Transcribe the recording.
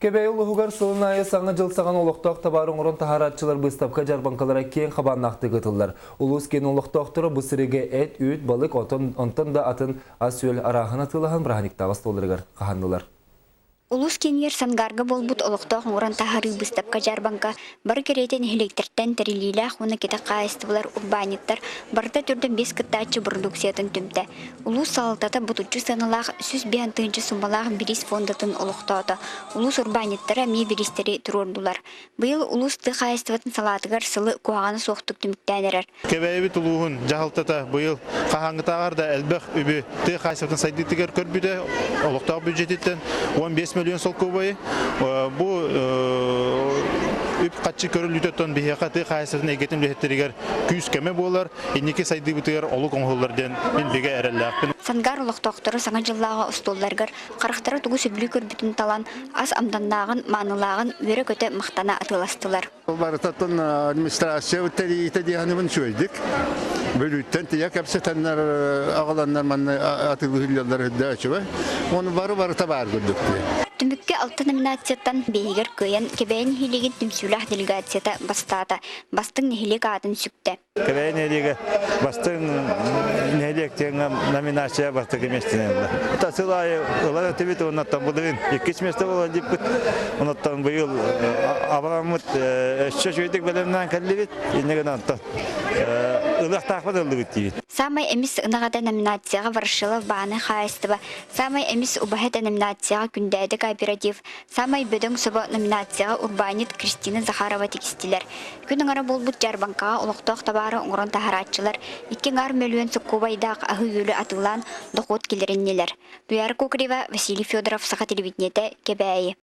Kebey uluğugar sılınaya sana jılsağın oluqtaq tabarın urun taharatçılar bıstapka jarbankalara keng xabannaqtı gıtıllar. Ulus ken oluqtaqtırı bu sirege et, üyt, balık, ontan da atın asyöl arahın atılağın brahanikta bastolırgar qahandılar. Улус кенер сангарга болбут олоқтоқ уран тахары быстапка жарбанка бар керетен электртен терилилах уна кете кайыстыбылар урбаниттар барда түрден 5 кыттачы продукциятын түмте. Улус салтата бутучу саналах сүз биантынчы сумалах бирис фондатын олоқтота. Улус урбаниттара ми биристери турурдулар. Быйыл улус ты кайыстыбатын салатыгар сылы куаганы соқтук түмүктәнерер. Кебейбит улуғын жағалтата быйыл қағаңғытағарда әлбәқ үбі ты кайыстыбатын сайдыттыгар көрбүді олоқтоқ бюджететтен 15 миллион сол көбайы. Бұл үп қатшы көрілітеттен бейеқа ты қайсырдың егетін лехеттерігер күйіс кәме болар, енеке сайды бұтығар олық оңғылардан мен беге әрәлләқпін. Сангар олықтоқтыры саңа жыллаға ұстолларғар, қарақтары тұғы сөбілі көрбітін талан, аз амданнағын, манылағын өрі көті мақтана атыластылар. Барытатын администрация өттәді дейханымын сөйдік. Бөліттен тия кәпсетенлер ағаланлар манны атылы хүлялар хүдді әчі бай. Оны бары табар көрдік. Түмікке 6 номинацияттан бейгер көйен кебейін хилеген түмсүләх делегацията бастата. Бастың нехилек атын сүкті. Кебейін хилегі бастың нехилек теңі номинация басты кеместінен. Тасылайы ұлар өтебет онаттан бұдығын. 2 месте болар деп бұд. Онаттан бұйыл абаламыд өші шөйдік бәлемнен кәлі бет. Енеген антан. Ұлақ тақпад ұлды бұд дейбет. Самай эмис ынағада номинацияға варшылы баны қайыстыба. Самай эмис убахета номинацияға күндәді кооператив. Самай бөдің сұбы номинацияға урбанит Кристина Захарова текстилер. Күнің ара болбут жарбанкаға ұлықтық табары ұңырын тахаратчылар. 2 миллион сұққубайдақ ағы өлі атылан доқот келеріннелер. Дуяр Кокрева, Василий Федоров, Саха телевидениеті, Кебәйі.